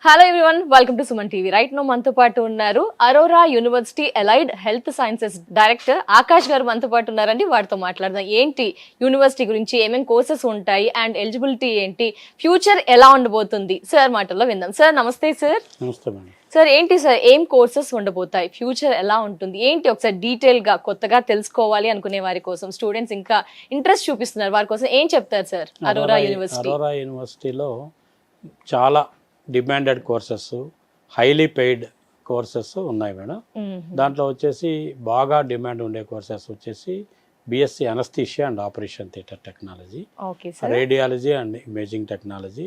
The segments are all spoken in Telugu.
Hello everyone, welcome to Suman TV. Right now మనతో పాటు ఉన్నారు Aurora university allied health sciences director Akash గారు మనతో పాటు ఉన్నారండి. వాటితో మాట్లాడదాం. ఏంటి యూనివర్సిటీ గురించి, ఏమేమి కోర్సెస్ ఉంటాయి అండ్ ఎలిజిబిలిటీ ఏంటి, ఫ్యూచర్ ఎలా ఉండబోతుంది సార్ మాటల్లో విందాం. సార్ నమస్తే. సార్ నమస్తే మేడం. సార్ ఏంటి సార్, ఏం కోర్సెస్ ఉండబోతాయి, ఫ్యూచర్ ఎలా ఉంటుంది ఏంటి, ఒకసారి డీటెయిల్ గా కొత్తగా తెలుసుకోవాలి అనుకునే వారి కోసం, స్టూడెంట్స్ ఇంకా ఇంట్రెస్ట్ చూపిస్తున్నారు వారి కోసం ఏం చెప్తారు సార్? అరోరా యూనివర్సిటీలో చాలా demanded courses, highly paid courses ఉన్నాయి మేడం. దాంట్లో వచ్చేసి బాగా డిమాండ్ ఉండే కోర్సెస్ వచ్చేసి BSc anaesthesia and operation theatre technology, radiology and imaging technology,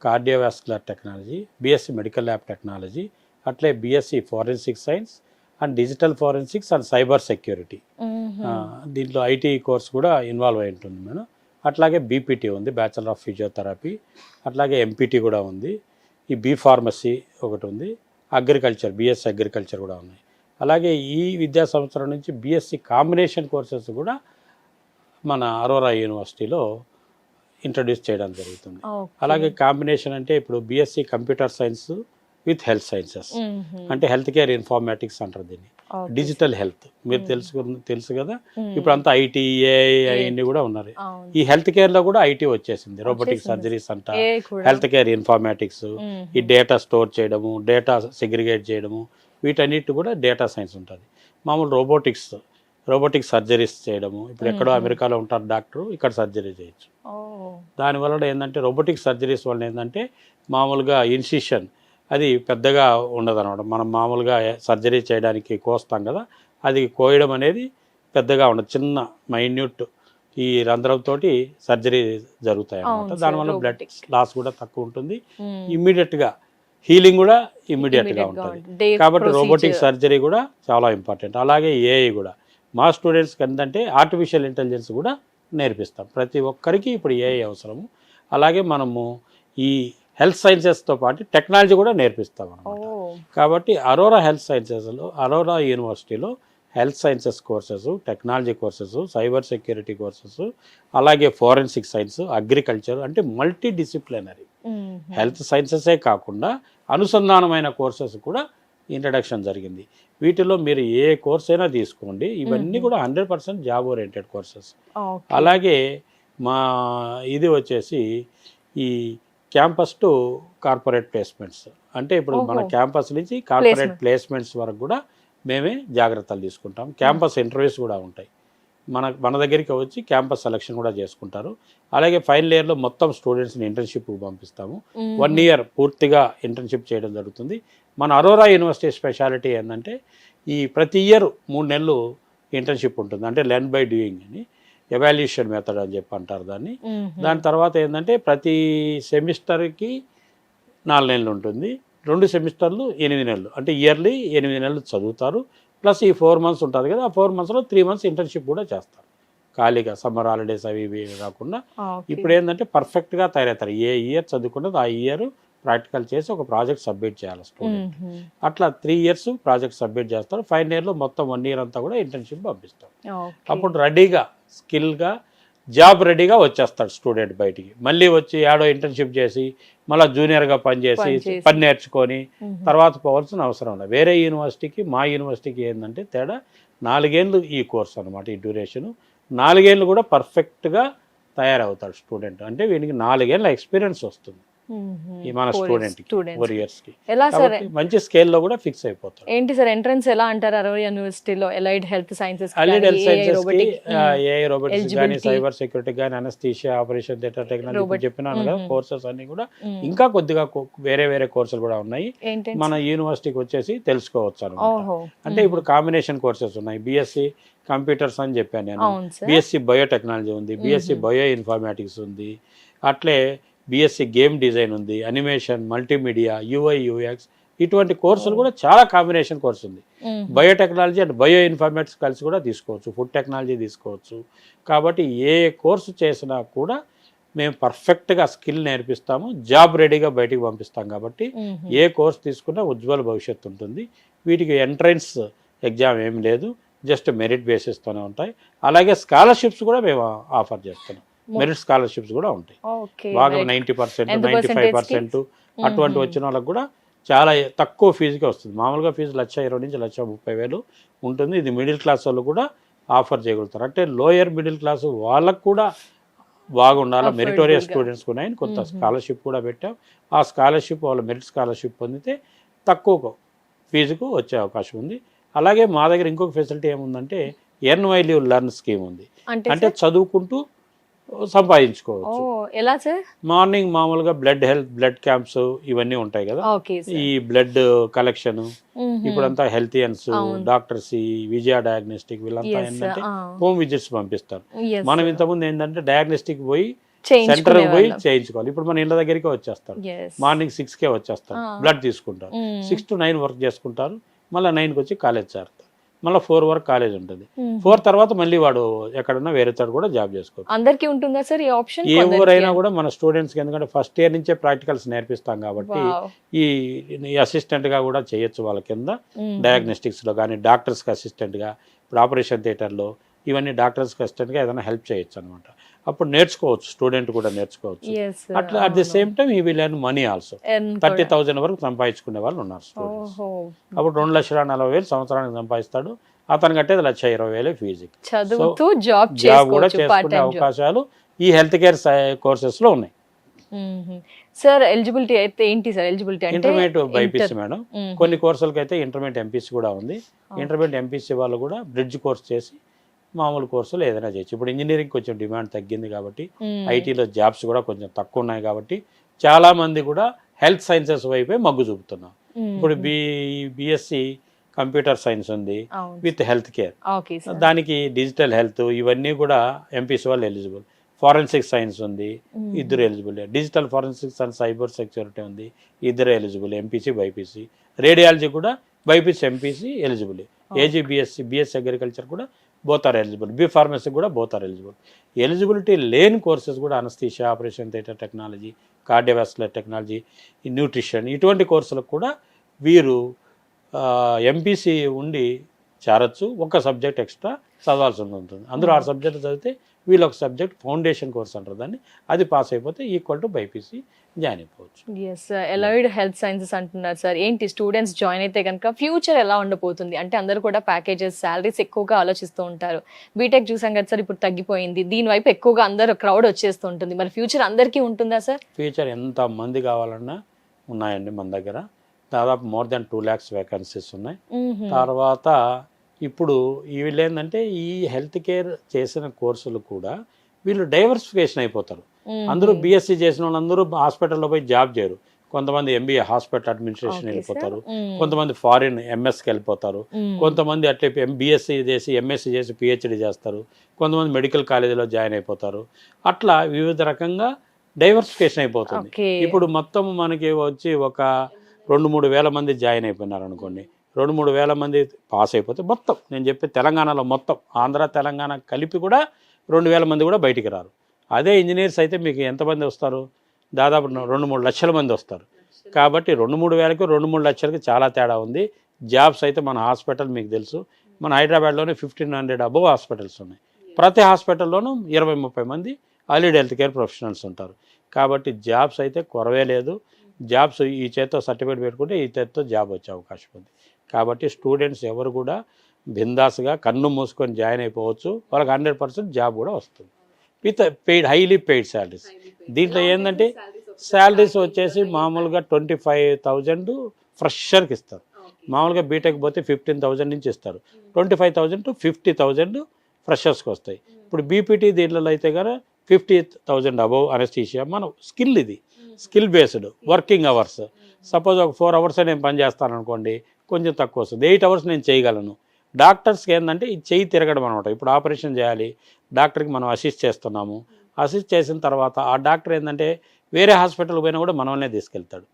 cardiovascular technology, BSc medical lab technology, అట్లే BSc forensic science and digital forensics and cyber security. దీంట్లో ఐటీ కోర్స్ కూడా ఇన్వాల్వ్ అయి ఉంటుంది మేడం. అట్లాగే బీపీటీ ఉంది, బ్యాచిలర్ ఆఫ్ ఫిజియోథెరపీ. అట్లాగే ఎంపీటీ కూడా ఉంది. ఈ బీ ఫార్మసీ ఒకటి ఉంది. అగ్రికల్చర్, బిఎస్సి అగ్రికల్చర్ కూడా ఉన్నాయి. అలాగే ఈ విద్యా సంవత్సరం నుంచి బిఎస్సి కాంబినేషన్ కోర్సెస్ కూడా మన అరోరా యూనివర్సిటీలో ఇంట్రడ్యూస్ చేయడం జరుగుతుంది. అలాగే కాంబినేషన్ అంటే ఇప్పుడు BSc computer science with health sciences, అంటే హెల్త్ కేర్ ఇన్ఫర్మేటిక్స్ అంటారు దీన్ని. డిజిటల్ హెల్త్ మీరు తెలుసు కదా. ఇప్పుడు అంతా ఐటీ, ఏఐ అవన్నీ కూడా ఉన్నారు. ఈ హెల్త్ కేర్ లో కూడా ఐటీ వచ్చేసింది. రోబోటిక్ సర్జరీస్ అంట, హెల్త్ కేర్ ఇన్ఫర్మేటిక్స్, ఈ డేటా స్టోర్ చేయడము, డేటా సెగ్రిగేట్ చేయడము, వీటన్నిటి కూడా డేటా సైన్స్ ఉంటుంది. మామూలు రోబోటిక్ సర్జరీస్ చేయడము. ఇప్పుడు ఎక్కడో అమెరికాలో ఉంటారు డాక్టర్, ఇక్కడ సర్జరీ చేయొచ్చు. దానివల్ల ఏంటంటే రోబోటిక్ సర్జరీస్ వల్ల ఏంటంటే మామూలుగా ఇన్సిషన్ అది పెద్దగా ఉండదు అనమాట. మనం మామూలుగా సర్జరీ చేయడానికి కోస్తాం కదా, అది కోయడం అనేది పెద్దగా ఉండదు. చిన్న మైన్యూట్ ఈ రంధ్రంతో సర్జరీ జరుగుతాయి అన్నమాట. దానివల్ల బ్లడ్ లాస్ కూడా తక్కువ ఉంటుంది. ఇమ్మీడియట్గా హీలింగ్ కూడా ఇమ్మీడియట్గా ఉంటుంది. కాబట్టి రోబోటిక్ సర్జరీ కూడా చాలా ఇంపార్టెంట్. అలాగే ఏఐ కూడా మా స్టూడెంట్స్కి ఏంటంటే ఆర్టిఫిషియల్ ఇంటెలిజెన్స్ కూడా నేర్పిస్తాం. ప్రతి ఒక్కరికి ఇప్పుడు ఏఐ అవసరము. అలాగే మనము ఈ హెల్త్ సైన్సెస్తో పాటు టెక్నాలజీ కూడా నేర్పిస్తాం అన్నమాట. కాబట్టి అరోరా హెల్త్ సైన్సెస్లో, అరోరా యూనివర్సిటీలో health sciences courses, technology courses, cyber security courses, అలాగే ఫోరెన్సిక్ సైన్స్, అగ్రికల్చర్, అంటే మల్టీ డిసిప్లినరీ హెల్త్ సైన్సెసే కాకుండా అనుసంధానమైన కోర్సెస్ కూడా ఇంట్రడక్షన్ జరిగింది. వీటిలో మీరు ఏ కోర్స్ అయినా తీసుకోండి, ఇవన్నీ కూడా 100% జాబ్ ఓరియంటెడ్ కోర్సెస్. అలాగే మా ఇది వచ్చేసి ఈ క్యాంపస్ టు కార్పొరేట్ ప్లేస్మెంట్స్, అంటే ఇప్పుడు మన క్యాంపస్ నుంచి కార్పొరేట్ ప్లేస్మెంట్స్ వరకు కూడా మేమే జాగ్రత్తలు తీసుకుంటాం. క్యాంపస్ ఇంటర్వ్యూస్ కూడా ఉంటాయి. మన దగ్గరికి వచ్చి క్యాంపస్ సెలక్షన్ కూడా చేసుకుంటారు. అలాగే ఫైనల్ ఇయర్లో మొత్తం స్టూడెంట్స్ని ఇంటర్న్షిప్కి పంపిస్తాము. 1 year పూర్తిగా ఇంటర్న్షిప్ చేయడం జరుగుతుంది. మన అరోరా యూనివర్సిటీ స్పెషాలిటీ ఏంటంటే ఈ ప్రతి ఇయర్ 3 నెలలు ఇంటర్న్షిప్ ఉంటుంది. అంటే లెర్న్ బై డూయింగ్ అని, ఎవాల్యుయేషన్ మెథడ్ అని చెప్పి అంటారు దాన్ని. దాని తర్వాత ఏంటంటే ప్రతి సెమిస్టర్కి 4 నెలలు ఉంటుంది. 2 సెమిస్టర్లు 8 నెలలు, అంటే ఇయర్లీ 8 నెలలు చదువుతారు. ప్లస్ ఈ 4 months ఉంటుంది కదా, ఆ 4 monthsలో 3 months ఇంటర్న్షిప్ కూడా చేస్తారు ఖాళీగా. సమ్మర్ హాలిడేస్ అవి ఇవి కాకుండా ఇప్పుడు ఏంటంటే పర్ఫెక్ట్గా తయారవుతారు. ఏ ఇయర్ చదువుకున్నది ఆ ఇయర్ ప్రాక్టికల్ చేసి ఒక ప్రాజెక్ట్ సబ్మిట్ చేయాలి స్టూడెంట్. అట్లా 3 years ప్రాజెక్ట్ సబ్మిట్ చేస్తారు. ఫైనల్ ఇయర్లో మొత్తం 1 year అంతా కూడా ఇంటర్న్షిప్ పంపిస్తారు. అప్పుడు రెడీగా, స్కిల్గా, జాబ్ రెడీగా వచ్చేస్తాడు స్టూడెంట్ బయటికి. మళ్ళీ వచ్చి ఏడో ఇంటర్న్షిప్ చేసి మళ్ళీ జూనియర్గా పని నేర్చుకొని తర్వాత పోవాల్సిన అవసరం లేదు. వేరే యూనివర్సిటీకి మా యూనివర్సిటీకి ఏంటంటే తేడా 4 ఏళ్ళు ఈ కోర్స్ అనమాట. ఈ డ్యూరేషను 4 ఏళ్ళు కూడా పర్ఫెక్ట్గా తయారవుతాడు స్టూడెంట్. అంటే వీనికి 4 ఏళ్ళ ఎక్స్పీరియన్స్ వస్తుంది ఈ మన స్టూడెంట్కి 4 yearsకి. మంచి స్కేల్లో కూడా ఫిక్స్ అయిపోతారు. ఏంటి సార్ ఎంట్రన్స్ ఎలా అంటారు అరోరా యూనివర్సిటీలో? Allied health sciences, allied health సైన్సెస్కి ఏఐ, రోబోటిక్స్ కానీ, సైబర్ సెక్యూరిటీ కానీ, అనస్థీషియా, ఆపరేషన్ థియేటర్ టెక్నాలజీ చెప్పినాను కదా, కోర్సెస్ అన్ని కూడా ఇంకా కొద్దిగా వేరే కోర్సులు కూడా ఉన్నాయి. మన యూనివర్సిటీకి వచ్చేసి తెలుసుకోవచ్చు అనమాట. అంటే ఇప్పుడు కాంబినేషన్ కోర్సెస్ ఉన్నాయి. బిఎస్సి కంప్యూటర్స్ అని చెప్పాను నేను, బిఎస్సి బయోటెక్నాలజీ ఉంది, బిఎస్సి బయో ఇన్ఫర్మేటిక్స్ ఉంది, అట్లే బిఎస్సి గేమ్ డిజైన్ ఉంది, అనిమేషన్, మల్టీమీడియా, యూఐ యూఎక్స్, ఇటువంటి కోర్సులు కూడా చాలా కాంబినేషన్ కోర్సు ఉంది. బయోటెక్నాలజీ అండ్ బయో ఇన్ఫర్మేటిక్స్ కలిసి కూడా తీసుకోవచ్చు, ఫుడ్ టెక్నాలజీ తీసుకోవచ్చు. కాబట్టి ఏ కోర్సు చేసినా కూడా మేము పర్ఫెక్ట్గా స్కిల్ నేర్పిస్తాము, జాబ్ రెడీగా బయటికి పంపిస్తాం. కాబట్టి ఏ కోర్సు తీసుకున్నా ఉజ్వల భవిష్యత్తు ఉంటుంది. వీటికి ఎంట్రన్స్ ఎగ్జామ్ ఏం లేదు, జస్ట్ మెరిట్ బేసిస్తోనే ఉంటాయి. అలాగే స్కాలర్షిప్స్ కూడా మేము ఆఫర్ చేస్తున్నాం. మెరిట్ స్కాలర్షిప్స్ కూడా ఉంటాయి. బాగా 90%, 95% అటువంటి వచ్చిన వాళ్ళకి కూడా చాలా తక్కువ ఫీజుకే వస్తుంది. మామూలుగా ఫీజు 1,20,000 నుంచి 1,30,000 ఉంటుంది. ఇది మిడిల్ క్లాస్ వాళ్ళు కూడా ఆఫర్ చేయగలుగుతారు. అంటే లోయర్ మిడిల్ క్లాస్ వాళ్ళకు కూడా బాగుండాలి, మెరిటోరియస్ స్టూడెంట్స్ కూడా కొంత స్కాలర్షిప్ కూడా పెట్టాం. ఆ స్కాలర్షిప్ వాళ్ళు మెరిట్ స్కాలర్షిప్ పొందితే తక్కువ ఫీజుకు వచ్చే అవకాశం ఉంది. అలాగే మా దగ్గర ఇంకొక ఫెసిలిటీ ఏముందంటే ఎన్వైల్యూ లెర్న్ స్కీమ్ ఉంది. అంటే చదువుకుంటూ సంపాదించుకోవచ్చు. ఎలా సార్? మార్నింగ్ మామూలుగా బ్లడ్ క్యాంప్స్ ఇవన్నీ ఉంటాయి కదా, ఈ బ్లడ్ కలెక్షన్ ఇప్పుడంతా హెల్తీయన్స్ డాక్టర్స్ ఈ విజయ డయాగ్నోస్టిక్ వీళ్ళంతా ఏంటంటే హోమ్ విజిట్స్ పంపిస్తారు. మనం ఇంతకుముందు ఏంటంటే డయాగ్నోస్టిక్ పోయి సెంటర్ పోయి చేయించుకోవాలి. ఇప్పుడు మన ఇళ్ళ దగ్గరికి వచ్చేస్తారు, మార్నింగ్ 6కే వచ్చేస్తారు, బ్లడ్ తీసుకుంటారు, 6 to 9 వర్క్ చేసుకుంటారు, మళ్ళీ 9కి వచ్చి కాలేజ్ చేరుతారు, మళ్ళీ 4 వరకు కాలేజ్ ఉంటుంది. 4 తర్వాత మళ్ళీ వాడు ఎక్కడన్నా వేరే చోట కూడా జాబ్ చేసుకోవచ్చు. అందరికీ ఉంటుందా సార్ ఈ ఆప్షన్? ఏ ఊరైనా కూడా మన స్టూడెంట్స్కి, ఎందుకంటే ఫస్ట్ ఇయర్ నుంచే ప్రాక్టికల్స్ నేర్పిస్తాం కాబట్టి ఈ అసిస్టెంట్గా కూడా చేయొచ్చు. వాళ్ళ కింద డయాగ్నోస్టిక్స్లో కానీ డాక్టర్స్కి అసిస్టెంట్గా, ఇప్పుడు ఆపరేషన్ థియేటర్లో ఇవన్నీ డాక్టర్స్కి అసిస్టెంట్గా ఏదైనా హెల్ప్ చేయొచ్చు అనమాట. అప్పుడు నేర్చుకోవచ్చు, స్టూడెంట్ కూడా నేర్చుకోవచ్చు. అట్లా అట్ ది సేమ్ టైం ఈ విల్ ఎర్న్ మనీ ఆల్సో. 30,000 వరకు సంపాదించుకునే వాళ్ళు ఉన్నారు స్టూడెంట్స్. అప్పుడు 2,40,000 సంవత్సరానికి సంపాదిస్తాడు. అతను కట్టేది 1,20,000 ఫీజు. చదువుతూ జాబ్ కూడా చేసుకునే అవకాశాలు ఈ హెల్త్ కేర్ కోర్సెస్ లో ఉన్నాయి. సార్ ఎలిజిబిలిటీ అయితే ఏంటి సార్? ఎలిజిబిలిటీ అంటే ఇంటర్మీడియట్ బైపీసీ మేడం. కొన్ని కోర్సులకి అయితే ఇంటర్మీడియట్ ఎంపీసీ కూడా ఉంది. ఇంటర్మీడియట్ ఎంపీసీ వాళ్ళు కూడా బ్రిడ్జ్ కోర్స్ చేసి మామూలు కోర్సులు ఏదైనా చేయొచ్చు. ఇప్పుడు ఇంజనీరింగ్ కొంచెం డిమాండ్ తగ్గింది కాబట్టి, ఐటీలో జాబ్స్ కూడా కొంచెం తక్కువ ఉన్నాయి కాబట్టి చాలా మంది కూడా హెల్త్ సైన్సెస్ వైపే మగ్గు చూపుతున్నారు. ఇప్పుడు బిఎస్సి కంప్యూటర్ సైన్స్ ఉంది విత్ హెల్త్ కేర్, దానికి డిజిటల్ హెల్త్ ఇవన్నీ కూడా ఎంపీసీ వాళ్ళు ఎలిజిబుల్. ఫారెన్సిక్ సైన్స్ ఉంది, ఇద్దరు eligible. Digital forensics and cyber security ఉంది, ఇద్దరు ఎలిజిబుల్, ఎంపీసీ బైపీసీ. రేడియాలజీ కూడా BiPC MPC eligible. AG BSc agriculture కూడా both are eligible. B pharmacy కూడా బోత్ ఆర్ ఎలిజిబుల్. ఎలిజిబిలిటీ లేని కోర్సెస్ కూడా anaesthesia, operation theatre technology, cardiovascular technology, nutrition ఇటువంటి కోర్సులకు కూడా వీరు ఎంపీసీ ఉండి చేరచ్చు. ఒక సబ్జెక్ట్ ఎక్స్ట్రా చదవాల్సి ఉంటుంది. అందులో 6 సబ్జెక్టులు చదివితే వీళ్ళు ఒక సబ్జెక్ట్ ఫౌండేషన్ కోర్స్ అంటారు దాన్ని, అది పాస్ అయిపోతే ఈక్వల్ టు బైపీసీ జాయిన్ అయిపోవచ్చు. ఎస్, ఎలైడ్ హెల్త్ సైన్సెస్ అంటున్నారు సార్. ఏంటి స్టూడెంట్స్ జాయిన్ అయితే కనుక ఫ్యూచర్ ఎలా ఉండబోతుంది? అంటే అందరూ కూడా ప్యాకేజెస్, శాలరీస్ ఎక్కువగా ఆలోచిస్తూ ఉంటారు. బీటెక్ చూసాం కదా సార్, ఇప్పుడు తగ్గిపోయింది. దీనివైపు ఎక్కువగా అందరూ క్రౌడ్ వచ్చేస్తూ ఉంటుంది. మరి ఫ్యూచర్ అందరికీ ఉంటుందా సార్? ఫ్యూచర్ ఎంత మంది కావాలన్నా ఉన్నాయండి మన దగ్గర. దాదాపు మోర్ దాన్ 2 lakhs వేకెన్సీస్ ఉన్నాయి. తర్వాత ఇప్పుడు వీళ్ళు ఏంటంటే ఈ హెల్త్ కేర్ చేసిన కోర్సులు కూడా వీళ్ళు డైవర్సిఫికేషన్ అయిపోతారు. అందరూ బీఎస్సీ చేసిన వాళ్ళందరూ హాస్పిటల్లో పోయి జాబ్ చేయరు. కొంతమంది ఎంబీఏ హాస్పిటల్ అడ్మినిస్ట్రేషన్ వెళ్ళిపోతారు, కొంతమంది ఫారిన్ ఎంఎస్కి వెళ్ళిపోతారు, కొంతమంది అట్లే బీఎస్సీ చేసి ఎంఎస్సీ చేసి పిహెచ్డి చేస్తారు, కొంతమంది మెడికల్ కాలేజీలో జాయిన్ అయిపోతారు. అట్లా వివిధ రకంగా డైవర్సిఫికేషన్ అయిపోతుంది. ఇప్పుడు మొత్తం మనకి వచ్చి ఒక 2-3 వేల మంది జాయిన్ అయిపోయినారు అనుకోండి. 2-3 వేల మంది పాస్ అయిపోతే మొత్తం నేను చెప్పే తెలంగాణలో మొత్తం ఆంధ్ర తెలంగాణ కలిపి కూడా 2,000 మంది కూడా బయటికి రారు. అదే ఇంజనీర్స్ అయితే మీకు ఎంతమంది వస్తారు? దాదాపు 2-3 లక్షల మంది వస్తారు. కాబట్టి 2-3 వేలకు 2-3 లక్షలకి చాలా తేడా ఉంది. జాబ్స్ అయితే మన హాస్పిటల్ మీకు తెలుసు, మన హైదరాబాద్లోనే 1,500 అబవ్ హాస్పిటల్స్ ఉన్నాయి. ప్రతి హాస్పిటల్లోనూ 20-30 మంది అలీడ్ హెల్త్ కేర్ ప్రొఫెషనల్స్ ఉంటారు. కాబట్టి జాబ్స్ అయితే కొరవే లేదు. జాబ్స్ ఈ చేత్తో సర్టిఫికేట్ పెట్టుకుంటే ఈ చేత్తో జాబ్ వచ్చే అవకాశం ఉంది. కాబట్టి స్టూడెంట్స్ ఎవరు కూడా బిందాస్గా కన్ను మూసుకొని జాయిన్ అయిపోవచ్చు. వాళ్ళకి 100% జాబ్ కూడా వస్తుంది with paid, highly paid salaries. దీంట్లో ఏంటంటే శాలరీస్ వచ్చేసి మామూలుగా 25,000 ఫ్రెషర్కి ఇస్తారు. మామూలుగా బీటెక్ పోతే 15,000 నుంచి ఇస్తారు. 25,000 to 50,000 ఫ్రెషర్స్కి వస్తాయి. ఇప్పుడు బీపీటీ దీంట్లో అయితే కనుక 50,000 అబవ్ అనస్థీషియా. మన స్కిల్, ఇది skill based working hours. Suppose ఒక 4 hours నేను పని చేస్తాను అనుకోండి, కొంచెం తక్కువ వస్తుంది. 8 hours నేను చేయగలను. డాక్టర్స్కి ఏంటంటే ఈ చెయ్యి తిరగడం అనమాట. ఇప్పుడు ఆపరేషన్ చేయాలి, డాక్టర్కి మనం అసిస్ట్ చేస్తున్నాము. అసిస్ట్ చేసిన తర్వాత ఆ డాక్టర్ ఏంటంటే వేరే హాస్పిటల్కి పోయినా కూడా మనల్నే తీసుకెళ్తాడు.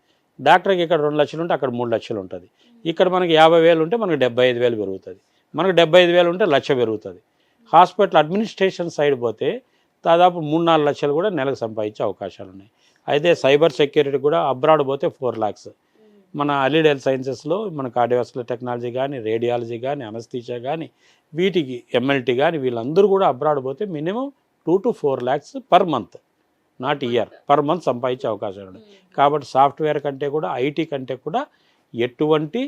డాక్టర్కి ఇక్కడ 2 లక్షలు ఉంటే అక్కడ 3 లక్షలు ఉంటుంది. ఇక్కడ మనకి 50,000 ఉంటే మనకి 75,000 పెరుగుతుంది. మనకు 75,000 ఉంటే 1,00,000 పెరుగుతుంది. హాస్పిటల్ అడ్మినిస్ట్రేషన్ సైడ్ పోతే దాదాపు 3-4 లక్షలు కూడా నెలకు సంపాదించే అవకాశాలు ఉన్నాయి. అయితే సైబర్ సెక్యూరిటీ కూడా అబ్రాడ్ పోతే 4 lakhs. మన అలీడ్ హెల్త్ సైన్సెస్లో మన కార్డియోవాస్కులర్ టెక్నాలజీ కానీ, రేడియాలజీ కానీ, అనస్థీషియా కానీ, వీటికి ఎంఎల్టీ కానీ వీళ్ళందరూ కూడా అబ్రాడ్ పోతే minimum 2 to 4 lakhs per month not year, per month సంపాదించే అవకాశాలు ఉన్నాయి. కాబట్టి సాఫ్ట్వేర్ కంటే కూడా ఐటీ కంటే కూడా ఎటువంటి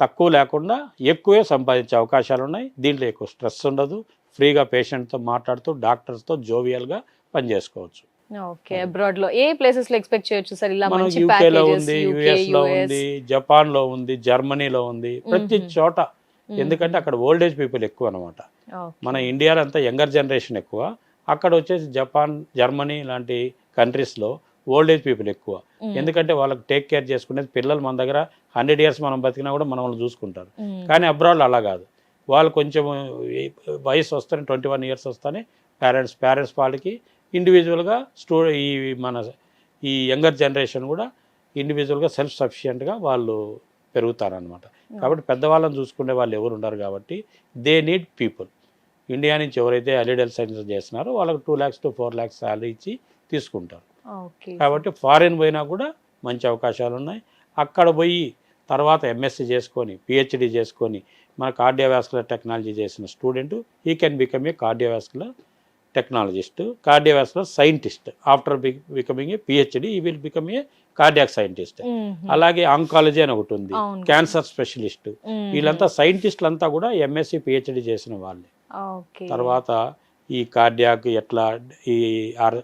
తక్కువ లేకుండా ఎక్కువే సంపాదించే అవకాశాలు ఉన్నాయి. దీంట్లో ఎక్కువ స్ట్రెస్ ఉండదు, ఫ్రీగా పేషెంట్తో మాట్లాడుతూ డాక్టర్స్తో జోవియల్గా పనిచేసుకోవచ్చు. ఓకే, అబ్రాడ్ లో ఏ ప్లేసెస్ లో ఎక్స్పెక్ట్ చేయొచ్చు సార్ ఇలా మనం మంచి యూకేలో ప్యాకేజెస్? ఉంది, యుఎస్లో ఉంది, జపాన్లో ఉంది, జర్మనీలో ఉంది, ప్రతి చోట. ఎందుకంటే అక్కడ ఓల్డ్ ఏజ్ పీపుల్ ఎక్కువ అనమాట. మన ఇండియాలో అంతా యంగర్ జనరేషన్ ఎక్కువ, అక్కడ వచ్చేసి జపాన్, జర్మనీ లాంటి కంట్రీస్లో ఓల్డ్ ఏజ్ పీపుల్ ఎక్కువ. ఎందుకంటే వాళ్ళకి టేక్ కేర్ చేసుకునేది పిల్లలు. మన దగ్గర 100 years మనం బతికినా కూడా మనం వాళ్ళు చూసుకుంటారు. కానీ అబ్రాడ్లో అలా కాదు. వాళ్ళు కొంచెం వయసు వస్తానే 21 years వస్తానే పేరెంట్స్ వాళ్ళకి ఇండివిజువల్గా ఈ యంగర్ జనరేషన్ కూడా ఇండివిజువల్గా సెల్ఫ్ సఫిషియెంట్గా వాళ్ళు పెరుగుతారనమాట. కాబట్టి పెద్దవాళ్ళని చూసుకునే వాళ్ళు ఎవరు ఉండరు. కాబట్టి దే నీడ్ పీపుల్. ఇండియా నుంచి ఎవరైతే అలీడ్ హెల్త్ సైన్సెస్ చేస్తున్నారో వాళ్ళకి 2 lakhs to 4 lakhs శాలరీ ఇచ్చి తీసుకుంటారు. కాబట్టి ఫారిన్ పోయినా కూడా మంచి అవకాశాలు ఉన్నాయి. అక్కడ పోయి తర్వాత ఎంఎస్సీ చేసుకొని, పిహెచ్డి చేసుకొని, మన కార్డియోవాస్కులర్ టెక్నాలజీ చేసిన student he can become a cardiovascular technologist, cardiovascular scientist. After becoming a PhD he will become a cardiac scientist. అలాగే ఆంకాలజీ అని ఒకటి ఉంది, క్యాన్సర్ స్పెషలిస్ట్. వీళ్ళంతా సైంటిస్టులంతా కూడా ఎంఎస్సీ పిహెచ్డి చేసిన వాళ్ళే. తర్వాత ఈ కార్డియాక్ ఎట్లా, ఈ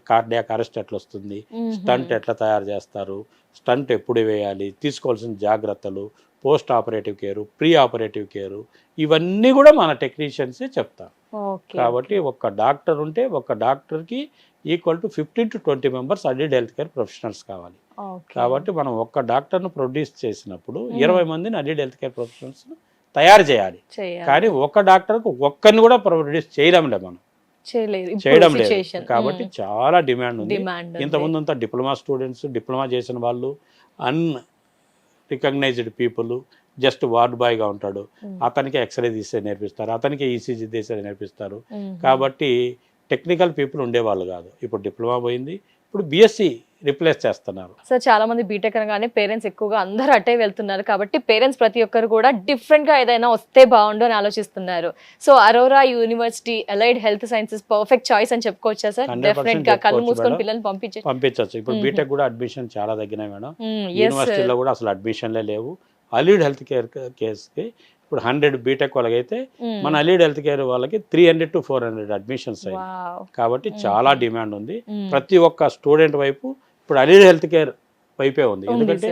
కార్డియాక్ అరెస్ట్ ఎట్లా వస్తుంది, స్టంట్ ఎట్లా తయారు చేస్తారు, స్టంట్ ఎప్పుడు వేయాలి, తీసుకోవాల్సిన జాగ్రత్తలు, post operative care, pre operative care, ఇవన్నీ కూడా మన టెక్నీషియన్సే చెప్తారు. కాబట్టి ఒక డాక్టర్ ఉంటే ఒక డాక్టర్కి equal to 15 to 20 members allied health care professionals కావాలి. కాబట్టి మనం ఒక్క డాక్టర్ను ప్రొడ్యూస్ చేసినప్పుడు 20 మందిని అలీడ్ హెల్త్ కేర్ ప్రొఫెషనల్స్ తయారు చేయాలి. కానీ ఒక డాక్టర్కు ఒక్కరిని కూడా ప్రొడ్యూస్ చేయడంలే, మనం చేయడం లేదు. కాబట్టి చాలా డిమాండ్ ఉంది. ఇంతకుముందు అంతా డిప్లొమా స్టూడెంట్స్, డిప్లొమా చేసిన వాళ్ళు, రికగ్నైజ్డ్ పీపుల్, జస్ట్ వార్డ్ బాయ్గా ఉంటాడు, అతనికి ఎక్స్రే తీసే నేర్పిస్తారు, అతనికి ఈసీజీ తీసే నేర్పిస్తారు. కాబట్టి టెక్నికల్ పీపుల్ ఉండేవాళ్ళు కాదు. ఇప్పుడు డిప్లొమా పోయింది, ఇప్పుడు బిఎస్సి రిప్లేస్ చేస్తున్నారు. సార్ చాలా మంది బీటెక్ అనగానే పేరెంట్స్ ఎక్కువగా అందరూ అటే వెళ్తున్నారు. కాబట్టి పేరెంట్స్ ప్రతి ఒక్కరు కూడా డిఫరెంట్ గా ఏదైనా వస్తే బాగుండు అని ఆలోచిస్తున్నారు. So Arora university allied health sciences perfect choice అని చెప్పుకోవచ్చా సార్? డెఫినెట్ గా కళ్ళు మూసుకొని పిల్లల్ని పంపించవచ్చు. ఇప్పుడు బీటెక్ కూడా అడ్మిషన్ చాలా తగ్గినాయి మేడం. యూనివర్సిటీలో కూడా అసలు అడ్మిషన్లే లేవు. అలీడ్ హెల్త్ కేర్ కేసుకి ఇప్పుడు 100 బీటెక్ వాళ్ళకైతే మన అలీడ్ హెల్త్ కేర్ వాళ్ళకి 300 to 400 అడ్మిషన్స్ అయ్యాయి. కాబట్టి చాలా డిమాండ్ ఉంది. ప్రతి ఒక్క స్టూడెంట్ వైపు ఇప్పుడు అలీడ్ హెల్త్ కేర్ వైపే ఉంది. ఎందుకంటే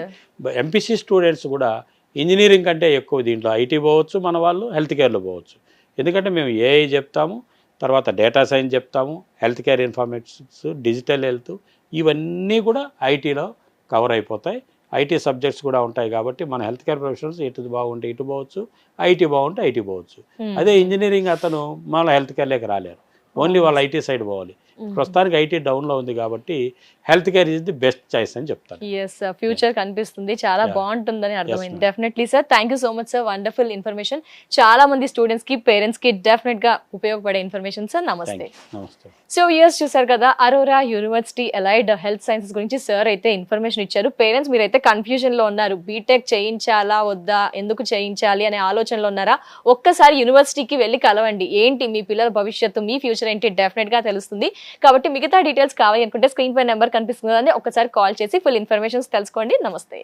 ఎంపీసీ స్టూడెంట్స్ కూడా ఇంజనీరింగ్ కంటే ఎక్కువ దీంట్లో ఐటీ పోవచ్చు, మన వాళ్ళు హెల్త్ కేర్లో పోవచ్చు. ఎందుకంటే మేము ఏఐ చెప్తాము, తర్వాత డేటా సైన్స్ చెప్తాము, health care informatics, digital health, ఇవన్నీ కూడా ఐటీలో కవర్ అయిపోతాయి. ఐటీ సబ్జెక్ట్స్ కూడా ఉంటాయి. కాబట్టి మన హెల్త్ కేర్ ప్రొఫెషనల్స్ ఇటు బాగుంటే ఇటు పోవచ్చు, ఐటీ బాగుంటే ఐటీ పోవచ్చు. అదే ఇంజనీరింగ్ అతను మన హెల్త్ కేర్లోకి రాలేరు, ఓన్లీ వాళ్ళు ఐటీ సైడ్ పోవాలి. ప్రస్తుతానికి ఐటీ డౌన్లో ఉంది కాబట్టి health care is the best choice అని చెప్తాను. ఫ్యూచర్ కనిపిస్తుంది, చాలా బాగుంటుందని అర్థమైంది. Definitely sir, thank you so much sir, wonderful information. చాలా మంది స్టూడెంట్స్ కి, పేరెంట్స్ కి డెఫినెట్ గా ఉపయోగపడే ఇన్ఫర్మేషన్ సార్. నమస్తే. సో ఇయర్స్ చూసారు కదా, Arora university allied health sciences గురించి సార్ అయితే ఇన్ఫర్మేషన్ ఇచ్చారు. పేరెంట్స్ మీరైతే కన్ఫ్యూజన్ లో ఉన్నారు, బీటెక్ చేయించాలా వద్దా, ఎందుకు చేయించాలి అనే ఆలోచనలో ఉన్నారా? ఒక్కసారి యూనివర్సిటీకి వెళ్ళి కలవండి. ఏంటి మీ పిల్లల భవిష్యత్తు, మీ ఫ్యూచర్ ఏంటి డెఫినెట్ గా తెలుస్తుంది. కాబట్టి మిగతా డీటెయిల్స్ కావాలి అనుకుంటే స్క్రీన్ పై నెంబర్ కనిపిస్తుంది, ఒకసారి కాల్ చేసి ఫుల్ ఇన్ఫర్మేషన్స్ తెలుసుకోండి. నమస్తే.